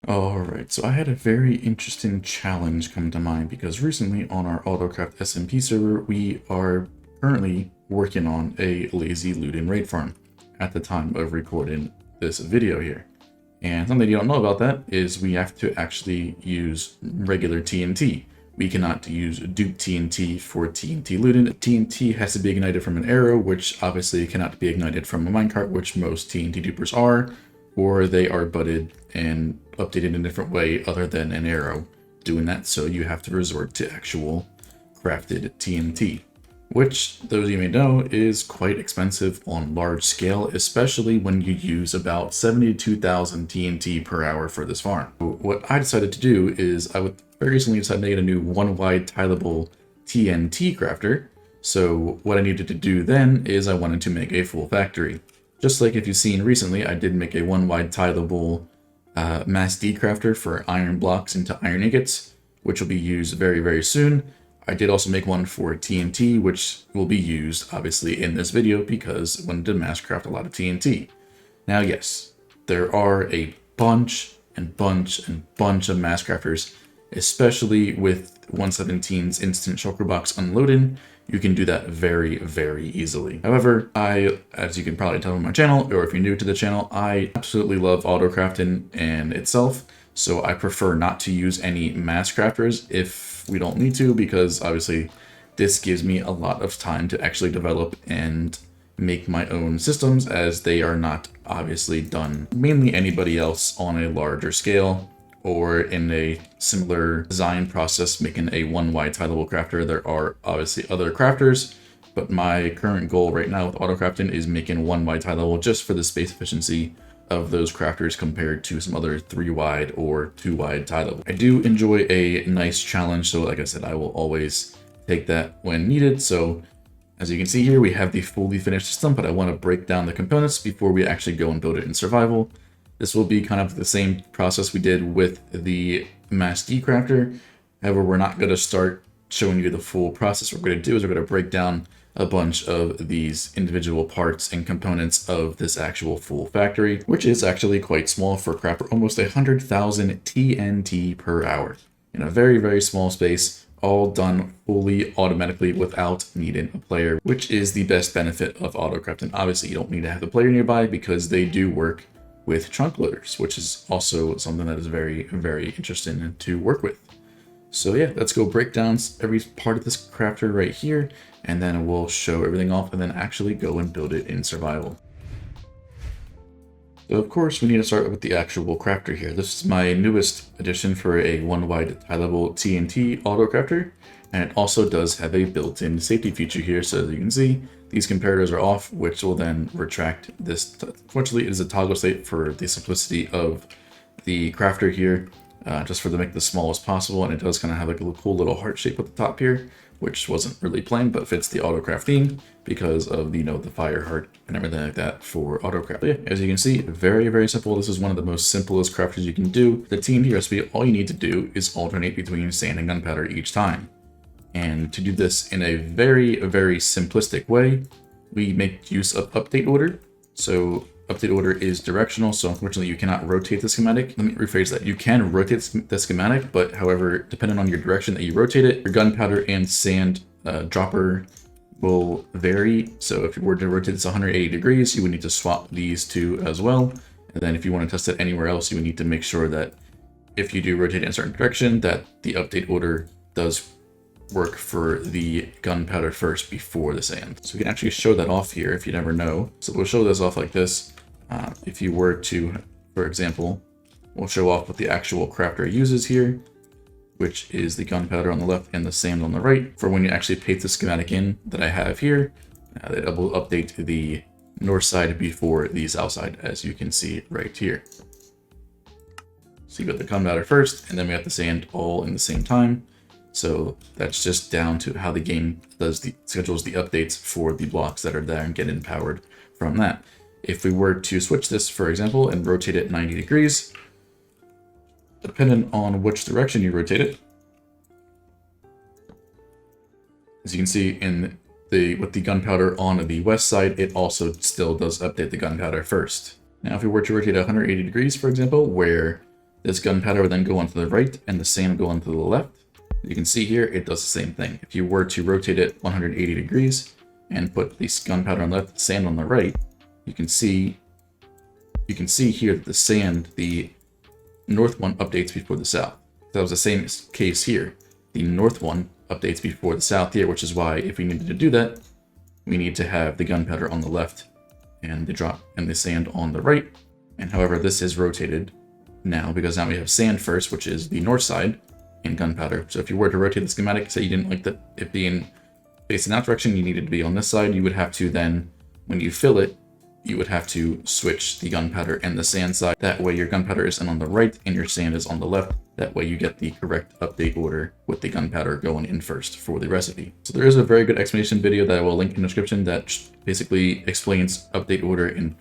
Alright, so I had a very interesting challenge come to mind because recently on our AutoCraft SMP server, we are currently working on a lazy loot and raid farm at the time of recording this video here. And something you don't know about that is we have to actually use regular TNT. We cannot use dupe TNT for TNT looting. TNT has to be ignited from an arrow, which obviously cannot be ignited from a minecart, which most TNT dupers are, or they are butted and updated in a different way other than an arrow doing that. So you have to resort to actual crafted TNT, which those of you may know is quite expensive on large scale, especially when you use about 72,000 TNT per hour for this farm. What I decided to do is I would very recently decided to get a new one wide tileable TNT crafter. So what I needed to do then is I wanted to make a full factory. Just like if you've seen recently, I did make a one wide tileable mass D crafter for iron blocks into iron ingots, which will be used very, very soon. I did also make one for TNT, which will be used obviously in this video because I wanted to mass craft a lot of TNT. Now, yes, there are a bunch of mass crafters, especially with 117's instant shulker box unloading. You can do that very, very easily. However, as you can probably tell from my channel, or if you're new to the channel, I absolutely love autocrafting and itself. So I prefer not to use any mass crafters if we don't need to, because obviously this gives me a lot of time to actually develop and make my own systems, as they are not obviously done mainly anybody else on a larger scale or in a similar design process making a one wide tileable crafter. There are obviously other crafters, but my current goal right now with autocrafting is making one wide tileable just for the space efficiency of those crafters compared to some other 3 wide or 2 wide tileable. I do enjoy a nice challenge, so like I said, I will always take that when needed. So as you can see here, we have the fully finished system, but I want to break down the components before we actually go and build it in survival. This will be kind of the same process we did with the Mass D crafter. However, we're not going to start showing you the full process. What we're going to do is we're going to break down a bunch of these individual parts and components of this actual full factory, which is actually quite small for crafter, almost 100,000 TNT per hour in a very, very small space, all done fully automatically without needing a player, which is the best benefit of autocrafting. Obviously, you don't need to have the player nearby because they do work with trunk loaders, which is also something that is very, very interesting to work with. So yeah, let's go break down every part of this crafter right here, and then we'll show everything off and then actually go and build it in survival. So of course we need to start with the actual crafter here. This is my newest addition for a one wide tileable TNT auto crafter, and it also does have a built-in safety feature here. So as you can see, these comparators are off, which will then retract this. Fortunately, it is a toggle state for the simplicity of the crafter here, just for to make the smallest possible. And it does kind of have like a cool little heart shape at the top here, which wasn't really planned, but fits the AutoCraft theme because of the, the fire heart and everything like that for AutoCraft. But yeah, as you can see, very, very simple. This is one of the most simplest crafters you can do. The TNT recipe, all you need to do is alternate between sand and gunpowder each time. And to do this in a very, very simplistic way, we make use of update order. So update order is directional, so unfortunately you cannot rotate the schematic. Let me rephrase that. You can rotate the schematic, but however, depending on your direction that you rotate it, your gunpowder and sand dropper will vary. So if you were to rotate this 180 degrees, you would need to swap these two as well. And then if you want to test it anywhere else, you would need to make sure that if you do rotate in a certain direction, that the update order does work for the gunpowder first before the sand. So we can actually show that off here if you never know. So we'll show this off like this. If you were to, for example, we'll show off what the actual crafter uses here, which is the gunpowder on the left and the sand on the right. For when you actually paste the schematic in that I have here, it will update the north side before the south side, as you can see right here. So you got the gunpowder first, and then we have the sand all in the same time. So that's just down to how the game schedules the updates for the blocks that are there and get empowered from that. If we were to switch this, for example, and rotate it 90 degrees, depending on which direction you rotate it, as you can see with the gunpowder on the west side, it also still does update the gunpowder first. Now, if we were to rotate 180 degrees, for example, where This gunpowder would then go onto the right and the sand would go onto the left. You can see here, it does the same thing. If you were to rotate it 180 degrees and put this gunpowder on the left, sand on the right, you can see here that the sand, the north one updates before the south. That was the same case here. The north one updates before the south here, which is why if we needed to do that, we need to have the gunpowder on the left and the sand on the right. And however, this is rotated now because now we have sand first, which is the north side, and gunpowder. So if you were to rotate the schematic, say you didn't like it being facing that direction, you needed to be on this side, you would have to then, when you fill it, you would have to switch the gunpowder and the sand side. That way your gunpowder is on the right and your sand is on the left. That way you get the correct update order with the gunpowder going in first for the recipe. So there is a very good explanation video that I will link in the description that basically explains update order in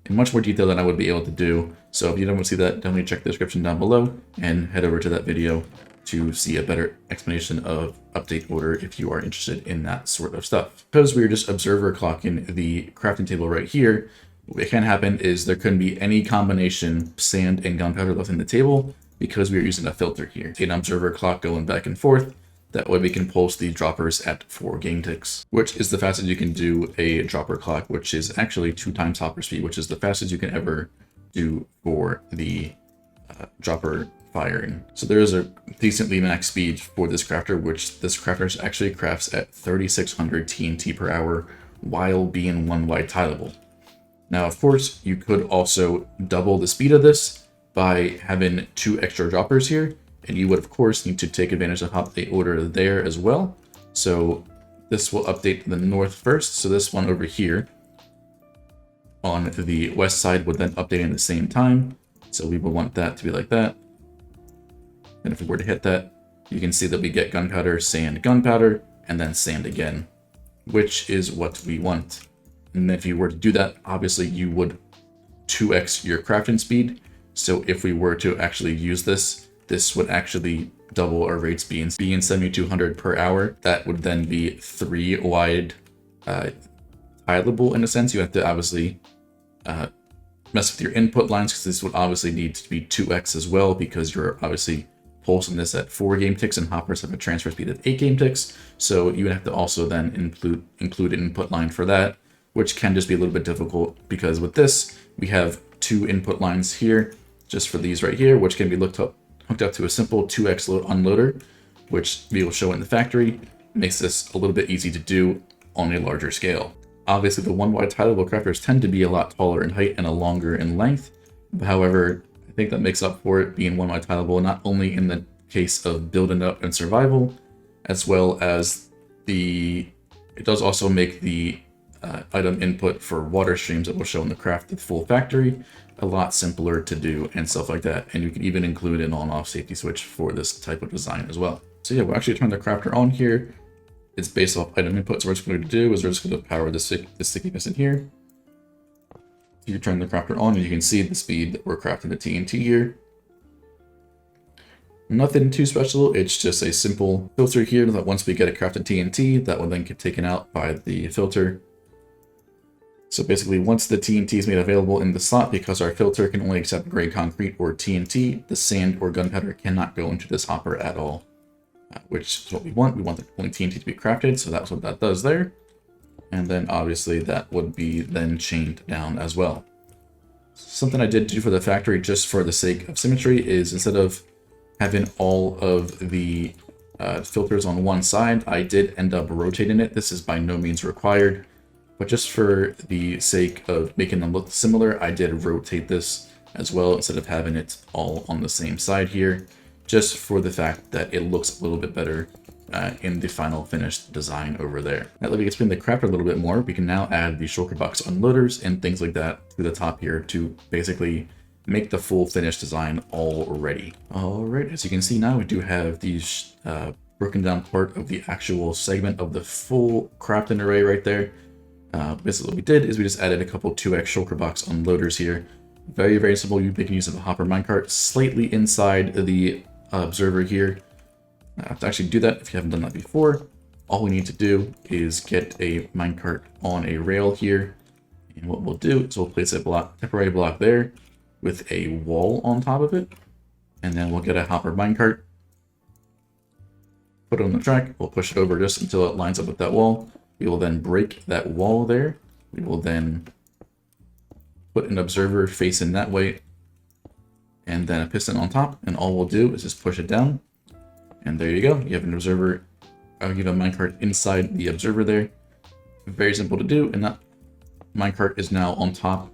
much more detail than I would be able to do. So if you don't want to see that, definitely check the description down below and head over to that video to see a better explanation of update order if you are interested in that sort of stuff. Because we are just observer clocking the crafting table right here, what can happen is there couldn't be any combination of sand and gunpowder left in the table because we are using a filter here. An observer clock going back and forth. That way we can pulse the droppers at 4 game ticks, which is the fastest you can do a dropper clock, which is actually 2 times hopper speed, which is the fastest you can ever do for the dropper firing. So there is a decently max speed for this crafter, which this crafter actually crafts at 3600 TNT per hour while being 1 wide tileable. Now, of course, you could also double the speed of this by having 2 extra droppers here. And you would, of course, need to take advantage of update order there as well. So this will update the north first. So this one over here on the west side would then update at the same time. So we would want that to be like that. And if we were to hit that, you can see that we get gunpowder, gunpowder, and then sand again, which is what we want. And if you were to do that, obviously you would 2x your crafting speed. So if we were to actually use this would actually double our rates being 7,200 per hour. That would then be 3 wide tileable in a sense. You have to obviously mess with your input lines because this would obviously need to be 2x as well because you're obviously pulsing this at 4 game ticks and hoppers have a transfer speed of 8 game ticks. So you would have to also then include an input line for that, which can just be a little bit difficult because with this, we have 2 input lines here just for these right here, which can be hooked up to a simple 2x load unloader, which we will show in the factory. Makes this a little bit easy to do on a larger scale. Obviously, the 1 wide tileable crafters tend to be a lot taller in height and a longer in length. However, I think that makes up for it being 1 wide tileable, not only in the case of building up and survival, as well as it does also make the item input for water streams that will show in the craft the full factory a lot simpler to do and stuff like that. And you can even include an on-off safety switch for this type of design as well. So yeah, we'll actually turn the crafter on here. It's based off item input. So what we're going to do is we're just going to power the sticky piston here. You turn the crafter on and you can see the speed that we're crafting the TNT here. Nothing too special. It's just a simple filter here that once we get a crafted TNT, that will then get taken out by the filter. So basically, once the TNT is made available in the slot, because our filter can only accept gray concrete or TNT, the sand or gunpowder cannot go into this hopper at all, which is what we want. We want the only TNT to be crafted, so that's what that does there. And then obviously that would be then chained down as well. Something I did do for the factory just for the sake of symmetry is instead of having all of the filters on one side, I did end up rotating it. This is by no means required. But just for the sake of making them look similar, I did rotate this as well instead of having it all on the same side here, just for the fact that it looks a little bit better in the final finished design over there. Now that we explain the crafter a little bit more, we can now add the shulker box unloaders and things like that to the top here to basically make the full finished design all ready. All right, as you can see now, we do have these broken down part of the actual segment of the full crafting array right there. Basically what we did is we just added a couple 2x shulker box unloaders here. Very, very simple. You can use of a hopper minecart slightly inside the observer here. To actually do that, if you haven't done that before, all we need to do is get a minecart on a rail here. And what we'll do is we'll place a temporary block there. with a wall on top of it. And then we'll get a hopper minecart, put it on the track, we'll push it over just until it lines up with that wall. We will then break that wall there. We will then put an observer facing that way, and then a piston on top, and all we'll do is just push it down. And there you go, you have an observer, you have a minecart inside the observer there. Very simple to do, and that minecart is now on top,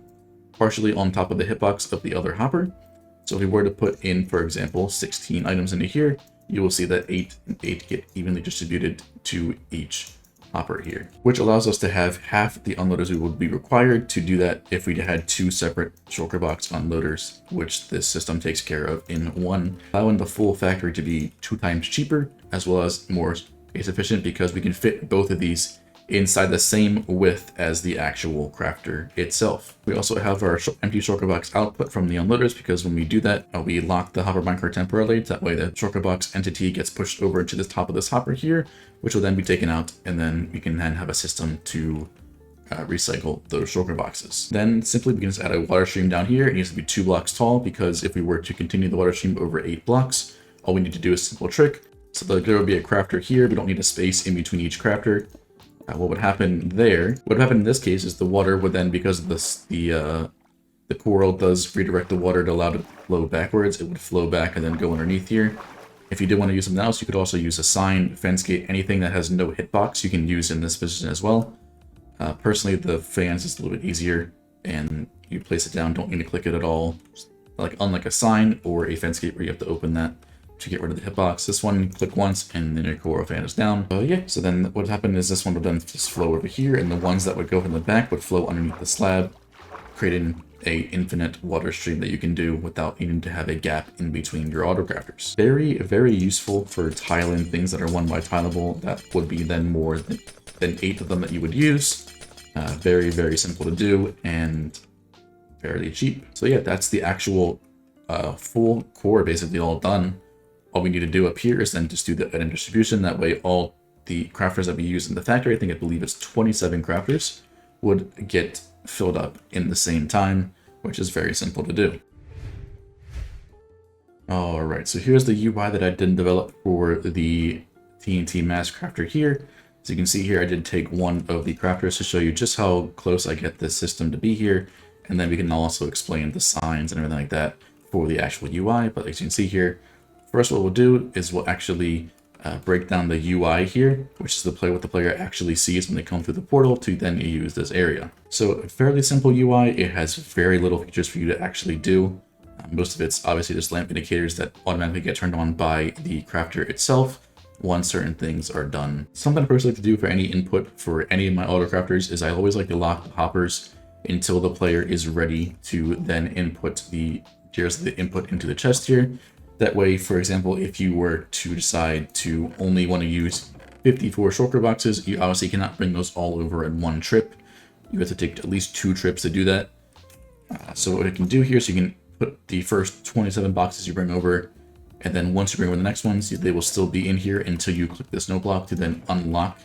partially on top of the hitbox of the other hopper. So if we were to put in, for example, 16 items into here, you will see that 8 and 8 get evenly distributed to each hopper here, which allows us to have half the unloaders we would be required to do that if we had 2 separate shulker box unloaders, which this system takes care of in one, allowing the full factory to be 2 times cheaper, as well as more space efficient, because we can fit both of these inside the same width as the actual crafter itself. We also have our empty shulker box output from the unloaders, because when we do that, we lock the hopper minecart temporarily. That way the shulker box entity gets pushed over into the top of this hopper here, which will then be taken out, and then we can then have a system to recycle those shulker boxes. Then simply we can just add a water stream down here. It needs to be 2 blocks tall, because if we were to continue the water stream over 8 blocks, all we need to do is a simple trick. So there will be a crafter here. We don't need a space in between each crafter. What would happen there, what would happen in this case is the water would then, because of this, the coral does redirect the water to allow it to flow backwards, it would flow back and then go underneath here. If you did want to use something else, you could also use a sign, fence gate, anything that has no hitbox you can use in this position as well. Personally, the fans is a little bit easier, and you place it down, don't need to click it at all. Like unlike a sign or a fence gate where you have to open that to get rid of the hitbox. This one, click once and then your coral fan is down. Yeah, so then what would happen is this one would then just flow over here, and the ones that would go in the back would flow underneath the slab, creating a infinite water stream that you can do without needing to have a gap in between your autocrafters. Very, very useful for tiling things that are 1x tileable. That would be then more than 8 of them that you would use. Very, very simple to do and fairly cheap. So yeah, that's the actual full core basically all done. All we need to do up here is then just do the item distribution. That way all the crafters that we use in the factory, I believe it's 27 crafters, would get filled up in the same time, which is very simple to do. Alright, so here's the UI that I did develop for the TNT mass crafter here. As you can see here, I did take one of the crafters to show you just how close I get this system to be here, and then we can also explain the signs and everything like that for the actual UI. But as you can see here, first what we'll do is we'll actually break down the UI here, which is what the player actually sees when they come through the portal to then use this area. So a fairly simple UI. It has very little features for you to actually do. Most of it's obviously just lamp indicators that automatically get turned on by the crafter itself once certain things are done. Something I personally like to do for any input for any of my autocrafters is I always like to lock the hoppers until the player is ready to then input the input into the chest here. That way, for example, if you were to decide to only want to use 54 shulker boxes, you obviously cannot bring those all over in one trip. You have to take at least 2 trips to do that. So what I can do here is you can put the first 27 boxes you bring over, and then once you bring over the next ones, they will still be in here until you click this no block to then unlock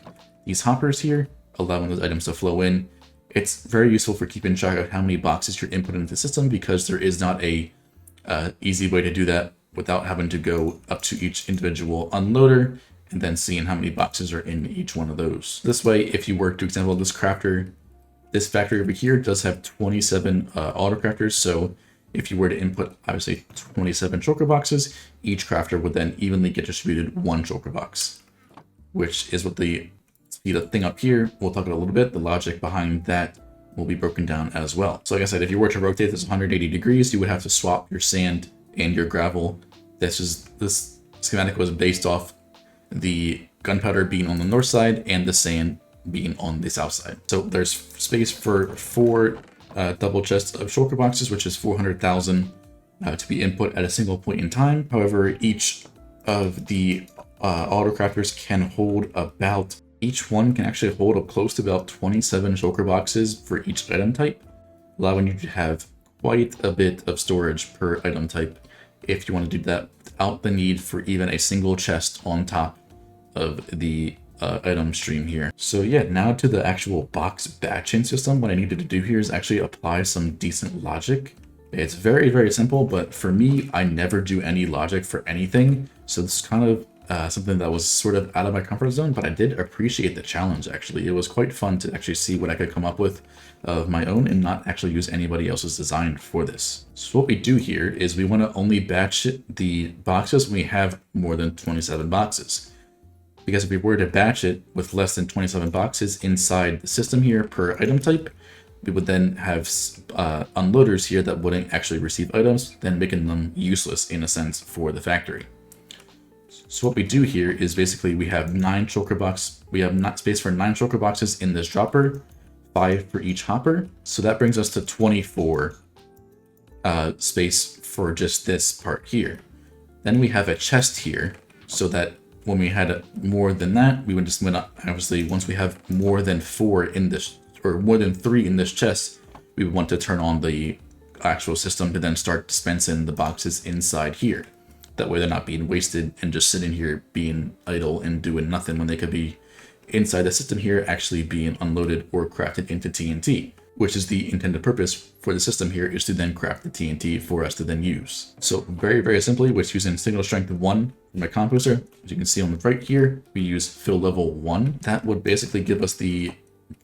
these hoppers here, allowing those items to flow in. It's very useful for keeping track of how many boxes you're inputting into the system, because there is not a easy way to do that without having to go up to each individual unloader and then seeing how many boxes are in each one of those. This way, if you were to example this crafter, this factory over here does have 27 autocrafters, so if you were to input obviously 27 shulker boxes, each crafter would then evenly get distributed 1 shulker box, which is what the thing up here, we'll talk about a little bit. The logic behind that will be broken down as well. So like I said, if you were to rotate this 180 degrees, you would have to swap your sand and your gravel. This schematic was based off the gunpowder being on the north side and the sand being on the south side. So there's space for 4 double chests of shulker boxes, which is 400,000 to be input at a single point in time. However, each of the autocrafters can hold about, each one can actually hold up close to about 27 shulker boxes for each item type, allowing you to have quite a bit of storage per item type if you want to do that without the need for even a single chest on top of the item stream here. So yeah, now to the actual box batching system. What I needed to do here is actually apply some decent logic It's very, very simple, but for me, I never do any logic for anything. So this is kind of something that was sort of out of my comfort zone, but I did appreciate the challenge, actually. It was quite fun to actually see what I could come up with of my own and not actually use anybody else's design for this. So what we do here is we want to only batch the boxes when we have more than 27 boxes. Because if we were to batch it with less than 27 boxes inside the system here per item type, we would then have unloaders here that wouldn't actually receive items, then making them useless in a sense for the factory. So what we do here is basically we have 9 shulker boxes. We have not space for 9 shulker boxes in this dropper, 5 for each hopper. So that brings us to 24 space for just this part here. Then we have a chest here, so that when we had more than that, we would just went up. Obviously, once we have more than 4 in this, or more than 3 in this chest, we would want to turn on the actual system to then start dispensing the boxes inside here. That way they're not being wasted and just sitting here being idle and doing nothing when they could be inside the system here actually being unloaded or crafted into TNT, which is the intended purpose for the system here, is to then craft the TNT for us to then use. So very, very simply, we're using signal strength 1 in my composter. As you can see on the right here, we use fill level 1. That would basically give us the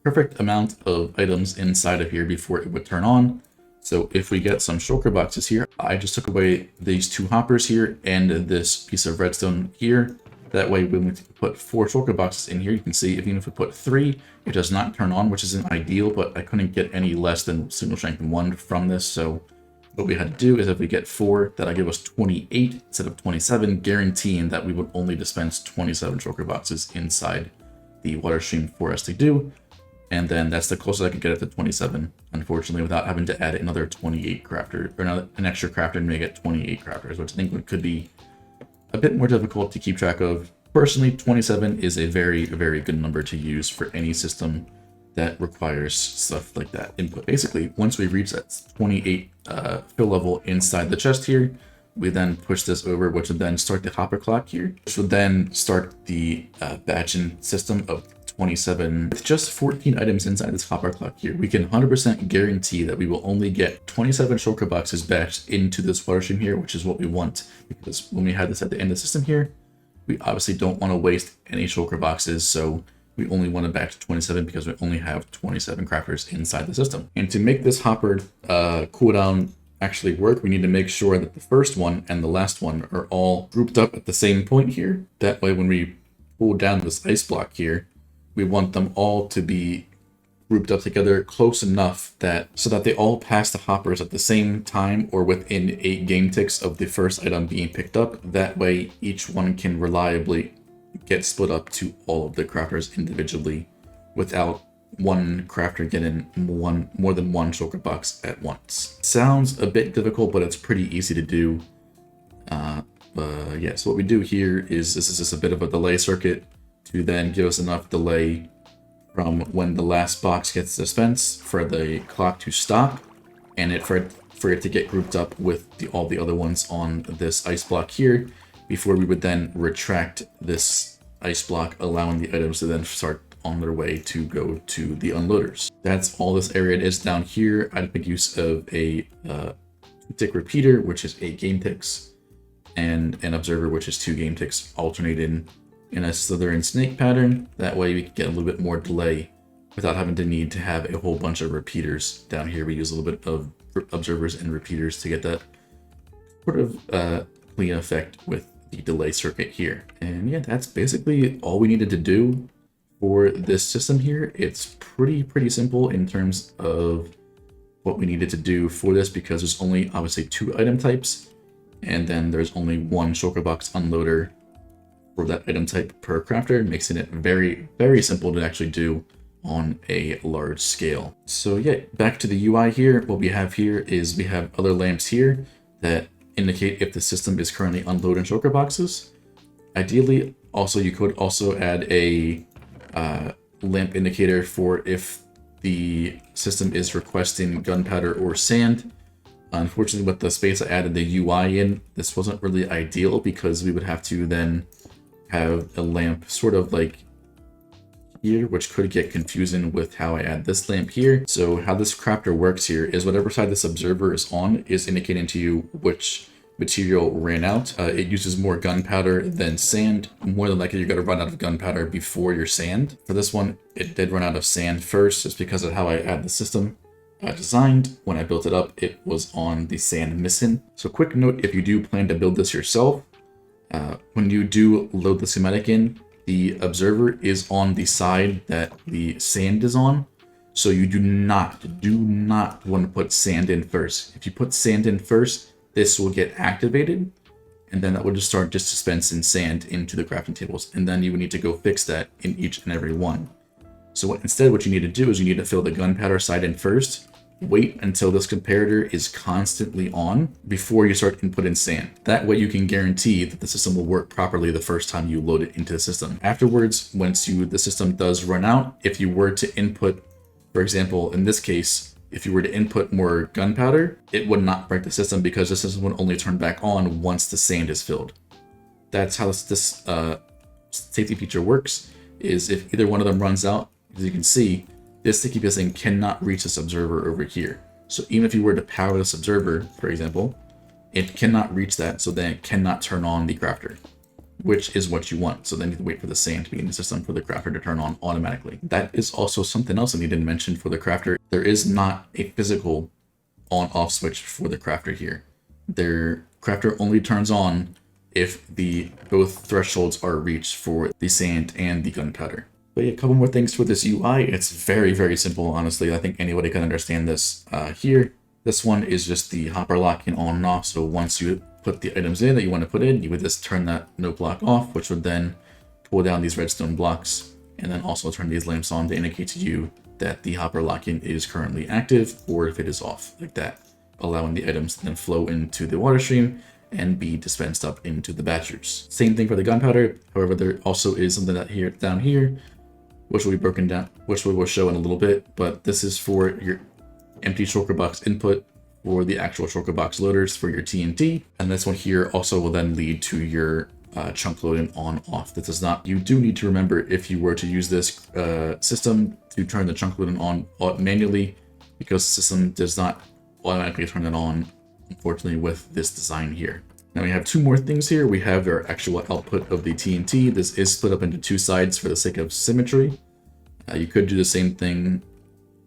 perfect amount of items inside of here before it would turn on. So if we get some shulker boxes here, I just took away these 2 hoppers here and this piece of redstone here. That way, when we put 4 shulker boxes in here, you can see even if we put 3, it does not turn on, which isn't ideal, but I couldn't get any less than signal strength 1 from this. So what we had to do is if we get 4, that'll give us 28 instead of 27, guaranteeing that we would only dispense 27 shulker boxes inside the water stream for us to do. And then that's the closest I could get it to 27, unfortunately, without having to add another 28 crafter, or an extra crafter to make it 28 crafters, which I think could be a bit more difficult to keep track of. Personally, 27 is a very, very good number to use for any system that requires stuff like that input. Basically, once we reach that 28 fill level inside the chest here, we then push this over, which would then start the hopper clock here, which would then start the batching system of 27. With just 14 items inside this hopper clock here, we can 100% guarantee that we will only get 27 shulker boxes batched into this water stream here, which is what we want. Because when we had this at the end of the system here, we obviously don't want to waste any shulker boxes, so we only want to batch 27 because we only have 27 crafters inside the system. And to make this hopper cooldown actually work, we need to make sure that the first one and the last one are all grouped up at the same point here. That way, when we pull down this ice block here, we want them all to be grouped up together close enough that so that they all pass the hoppers at the same time or within 8 game ticks of the first item being picked up. That way each one can reliably get split up to all of the crafters individually without one crafter getting more than one shulker box at once. Sounds a bit difficult, but it's pretty easy to do. Yeah, so what we do here is this is just a bit of a delay circuit to then give us enough delay from when the last box gets dispensed for the clock to stop, and for it to get grouped up with all the other ones on this ice block here, before we would then retract this ice block, allowing the items to then start on their way to go to the unloaders. That's all this area is down here. I'd make use of a tick repeater, which is 8 game ticks, and an observer, which is 2 game ticks, alternating in a Slytherin snake pattern. That way we can get a little bit more delay without having to need to have a whole bunch of repeaters. Down here we use a little bit of observers and repeaters to get that sort of clean effect with the delay circuit here. And yeah, that's basically all we needed to do for this system here. It's pretty simple in terms of what we needed to do for this, because there's only obviously 2 item types, and then there's only 1 shulker box unloader for that item type per crafter, making it very, very simple to actually do on a large scale. So yeah, back to the UI here. What we have here is we have other lamps here that indicate if the system is currently unloading shulker boxes. Ideally, also you could also add a lamp indicator for if the system is requesting gunpowder or sand. Unfortunately, with the space I added the UI in, this wasn't really ideal because we would have to then have a lamp sort of like here, which could get confusing with how I add this lamp here. So how this crafter works here is whatever side this observer is on is indicating to you which material ran out. It uses more gunpowder than sand. More than likely, you're going to run out of gunpowder before your sand. For this one, it did run out of sand first, just because of how I add the system. Designed. When I built it up, it was on the sand missing. So quick note, if you do plan to build this yourself, when you do load the schematic in, the observer is on the side that the sand is on. So you do not want to put sand in first. If you put sand in first, this will get activated, and then that will just start dispensing sand into the crafting tables. And then you would need to go fix that in each and every one. So instead, what you need to do is you need to fill the gunpowder side in first. Wait until this comparator is constantly on before you start inputting sand. That way you can guarantee that the system will work properly the first time you load it into the system. Afterwards, once the system does run out, if you were to input, for example, in this case, if you were to input more gunpowder, it would not break the system because the system would only turn back on once the sand is filled. That's how this safety feature works, is if either one of them runs out, as you can see, this sticky piston cannot reach this observer over here. So even if you were to power this observer, for example, it cannot reach that, so then it cannot turn on the crafter, which is what you want. So then you have to wait for the sand to be in the system for the crafter to turn on automatically. That is also something else I need to mention for the crafter. There is not a physical on-off switch for the crafter here. Their crafter only turns on if both thresholds are reached for the sand and the gunpowder. But yeah, a couple more things for this UI. It's very, very simple, honestly. I think anybody can understand this here. This one is just the hopper locking on and off. So once you put the items in that you want to put in, you would just turn that no block off, which would then pull down these redstone blocks, and then also turn these lamps on to indicate to you that the hopper locking is currently active, or if it is off, like that, allowing the items to then flow into the water stream and be dispensed up into the batchers. Same thing for the gunpowder. However, there also is something down here, which will be broken down, which we will show in a little bit, but this is for your empty shulker box input for the actual shulker box loaders for your TNT. And this one here also will then lead to your chunk loading on off. This is not, you do need to remember, if you were to use this system to turn the chunk loading on manually, because the system does not automatically turn it on, unfortunately, with this design here. Now we have two more things here. We have our actual output of the TNT. This is split up into two sides for the sake of symmetry. You could do the same thing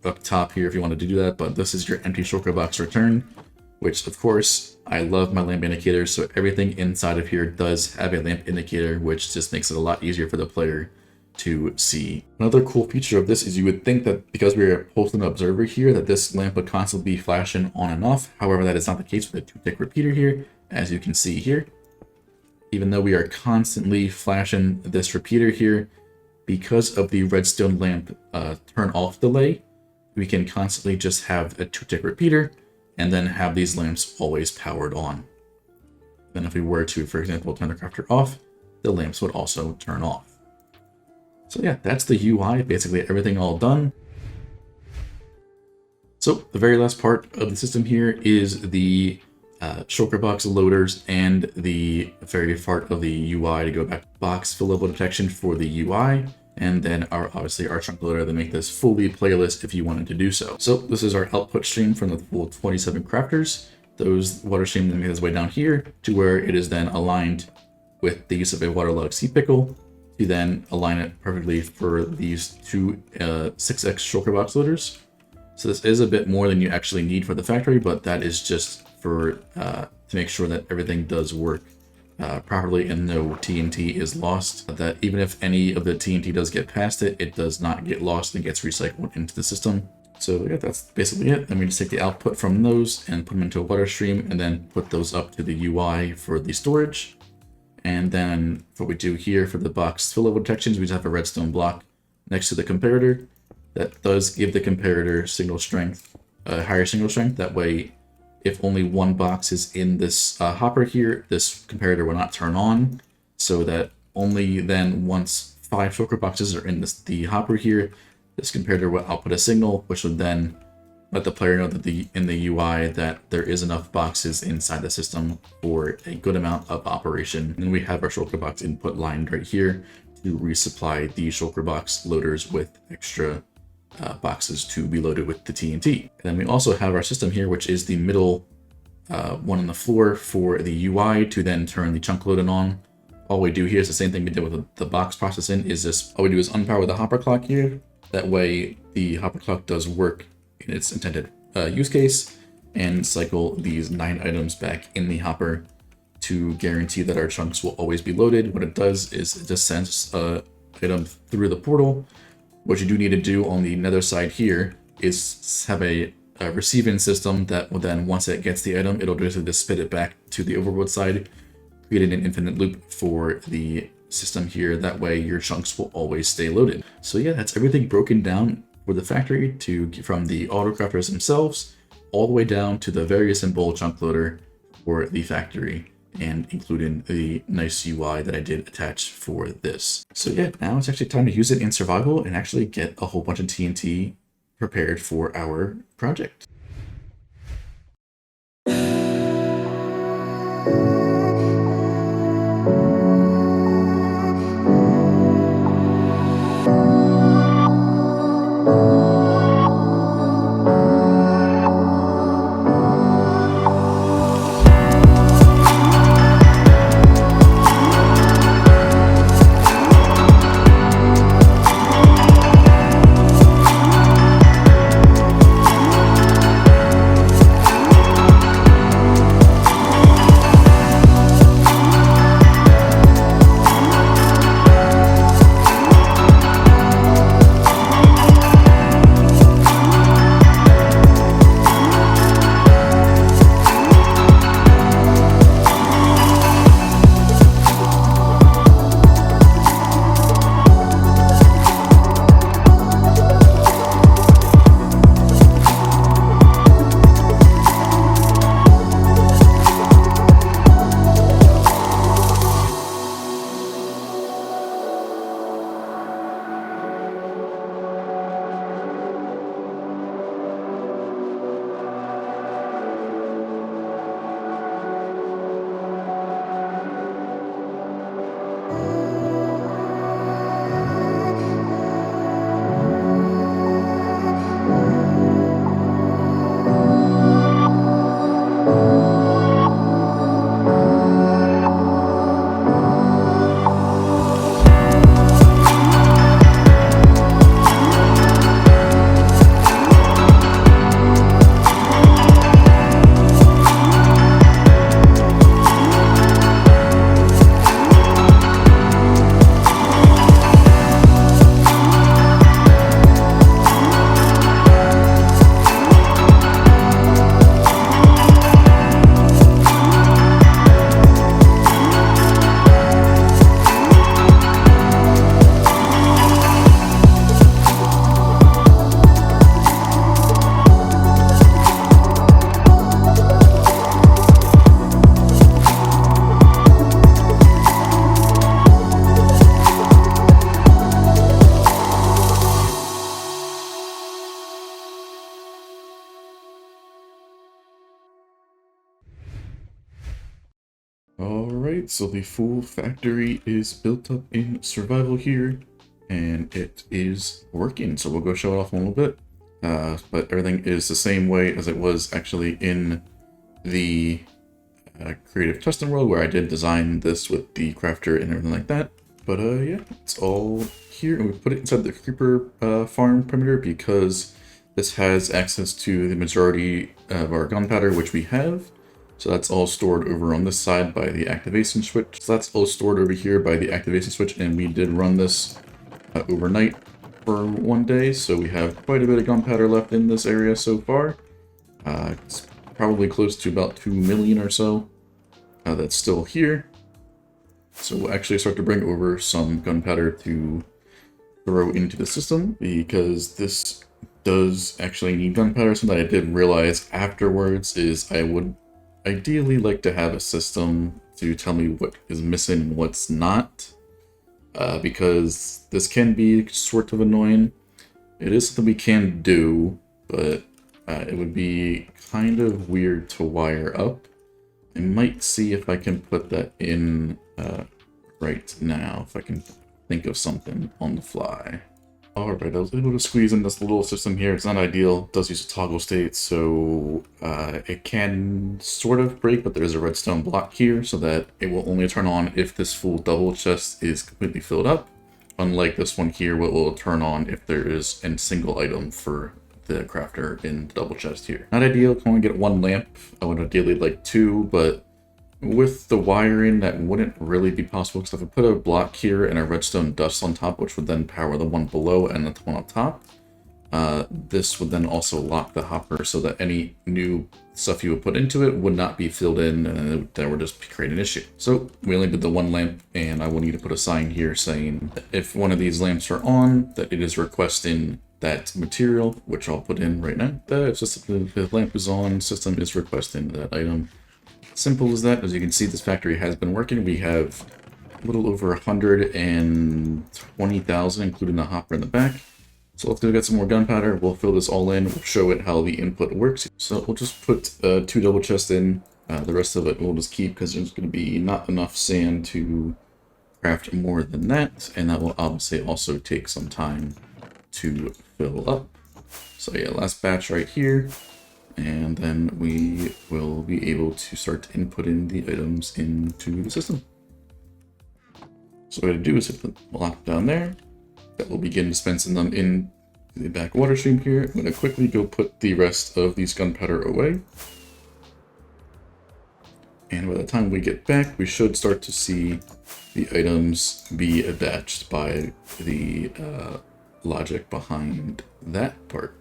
up top here if you wanted to do that, but this is your empty shulker box return, which of course, I love my lamp indicators, so everything inside of here does have a lamp indicator, which just makes it a lot easier for the player to see. Another cool feature of this is you would think that because we are posting an observer here, that this lamp would constantly be flashing on and off. However, that is not the case with the 2-tick repeater here, as you can see here. Even though we are constantly flashing this repeater here, because of the redstone lamp turn off delay, we can constantly just have a 2-tick repeater and then have these lamps always powered on. Then if we were to, for example, turn the crafter off, the lamps would also turn off. So yeah, that's the UI, basically everything all done. So the very last part of the system here is the shulker box loaders and the very part of the UI to go back to box fill level detection for the UI, and then obviously our chunk loader to make this fully playlist if you wanted to do so. So this is our output stream from the full 27 crafters. Those water streams make its way down here to where it is then aligned with the use of a waterlogged sea pickle to then align it perfectly for these two 6x shulker box loaders. So this is a bit more than you actually need for the factory, but that is just for to make sure that everything does work properly and no TNT is lost. That even if any of the TNT does get past it, it does not get lost and gets recycled into the system. So yeah, that's basically it. Then we just take the output from those and put them into a water stream and then put those up to the UI for the storage. And then what we do here for the box fill level detections, we just have a redstone block next to the comparator that does give the comparator signal strength, higher signal strength. That way, if only one box is in this hopper here, this comparator will not turn on, so that only then once 5 shulker boxes are in the hopper here, this comparator will output a signal, which would then let the player know that in the UI that there is enough boxes inside the system for a good amount of operation. And we have our shulker box input lined right here to resupply the shulker box loaders with extra boxes to be loaded with the TNT. And then we also have our system here, which is the middle one on the floor for the UI to then turn the chunk loading on. All we do here is the same thing we did with the box processing. Is this all we do is unpower the hopper clock here. That way the hopper clock does work in its intended use case and cycle these 9 items back in the hopper to guarantee that our chunks will always be loaded. What it does is it just sends an item through the portal. What you do need to do on the nether side here is have a receiving system that will then, once it gets the item, it'll just spit it back to the overworld side, creating an infinite loop for the system here. That way your chunks will always stay loaded. So yeah, that's everything broken down for the factory from the autocrafters themselves all the way down to the very simple chunk loader for the factory, and including the nice UI that I did attach for this. So yeah, now it's actually time to use it in survival and actually get a whole bunch of TNT prepared for our project. Alright, so the full factory is built up in survival here, and it is working. So we'll go show it off in a little bit. But everything is the same way as it was actually in the creative custom world, where I did design this with the crafter and everything like that. But yeah, it's all here, and we put it inside the creeper farm perimeter because this has access to the majority of our gunpowder, which we have. So that's all stored over on this side by the activation switch. So that's all stored over here by the activation switch, and we did run this overnight for one day. So we have quite a bit of gunpowder left in this area so far. It's probably close to about 2 million or so that's still here. So we'll actually start to bring over some gunpowder to throw into the system, because this does actually need gunpowder. Something I did realize afterwards is I would ideally like to have a system to tell me what is missing and what's not, because this can be sort of annoying. It is something we can do, but it would be kind of weird to wire up. I might see if I can put that in right now, if I can think of something on the fly. Alright, I was able to squeeze in this little system here. It's not ideal. It does use a toggle state, so it can sort of break, but there is a redstone block here so that it will only turn on if this full double chest is completely filled up. Unlike this one here, what will turn on if there is a single item for the crafter in the double chest here. Not ideal, can only get one lamp. I would ideally like two, but with the wiring, that wouldn't really be possible, because if I put a block here and a redstone dust on top, which would then power the one below and the one on top, this would then also lock the hopper so that any new stuff you would put into it would not be filled in, and that would just create an issue. So we only did the one lamp, and I will need to put a sign here saying that if one of these lamps are on, that it is requesting that material, which I'll put in right now. If the lamp is on, system is requesting that item. Simple as that. As you can see, this factory has been working. We have a little over 120,000, including the hopper in the back. So let's go get some more gunpowder. We'll fill this all in. We'll show it how the input works. So we'll just put 2 double chests in. The rest of it we'll just keep, because there's going to be not enough sand to craft more than that. And that will obviously also take some time to fill up. So yeah, last batch right here. And then we will be able to start inputting the items into the system. So what I'm going to do is hit the block down there. That will begin dispensing them in the back water stream here. I'm going to quickly go put the rest of these gunpowder away. And by the time we get back, we should start to see the items be batched by the logic behind that part.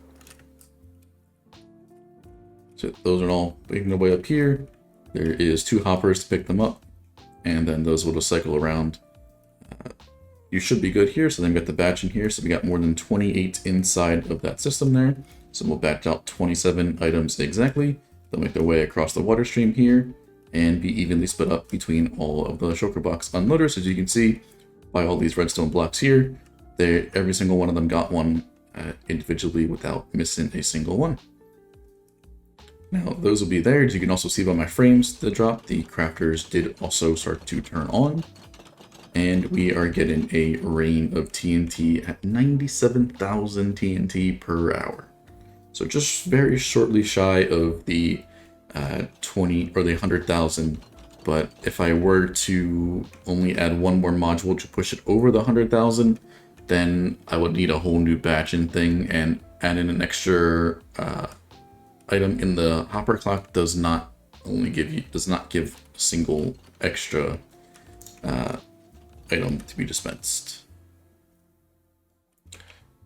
So those are all making their way up here. There is 2 hoppers to pick them up, and then those will just cycle around. You should be good here, so then we got the batch in here. So we got more than 28 inside of that system there. So we'll batch out 27 items exactly. They'll make their way across the water stream here and be evenly split up between all of the shulker box unloaders. As you can see by all these redstone blocks here, every single one of them got one individually without missing a single one. Now, those will be there. As you can also see by my frames that dropped, the crafters did also start to turn on. And we are getting a rain of TNT at 97,000 TNT per hour. So just very shortly shy of the 20 or the 100,000. But if I were to only add one more module to push it over the 100,000, then I would need a whole new batching thing, and add in an extra item in the hopper clock does not give a single extra item to be dispensed.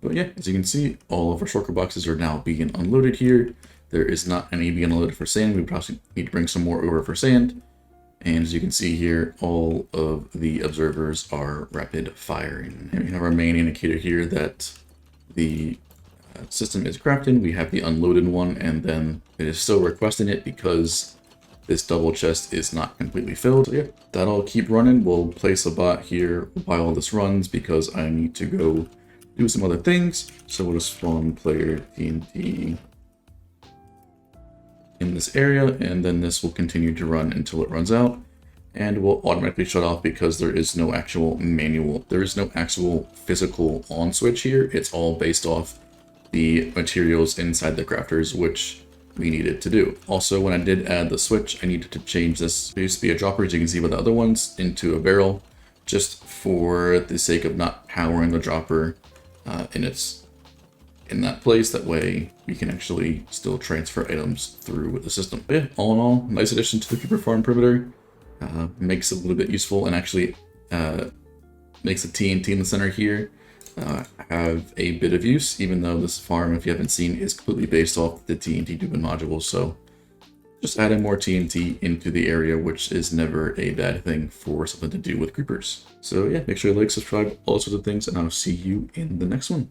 But yeah, as you can see, all of our shulker boxes are now being unloaded here. There is not any being unloaded for sand. We probably need to bring some more over for sand. And as you can see here, all of the observers are rapid firing. And we have our main indicator here that the system is crafting. We have the unloaded one, and then it is still requesting it because this double chest is not completely filled. So yeah, that'll keep running. We'll place a bot here while this runs because I need to go do some other things. So we'll just spawn player TNT in this area, and then this will continue to run until it runs out, and will automatically shut off because there is no actual manual. There is no actual physical on switch here. It's all based off the materials inside the crafters, which we needed to do. Also, when I did add the switch, I needed to change this. There used to be a dropper, as you can see with the other ones, into a barrel, just for the sake of not powering the dropper in that place. That way we can actually still transfer items through the system. But yeah, all in all, nice addition to the creeper farm perimeter. Makes it a little bit useful, and actually makes the TNT in the center here have a bit of use, even though this farm, if you haven't seen, is completely based off the TNT tubing modules. So just adding more TNT into the area, which is never a bad thing for something to do with creepers. So yeah, make sure you like, subscribe, all sorts of things, and I'll see you in the next one.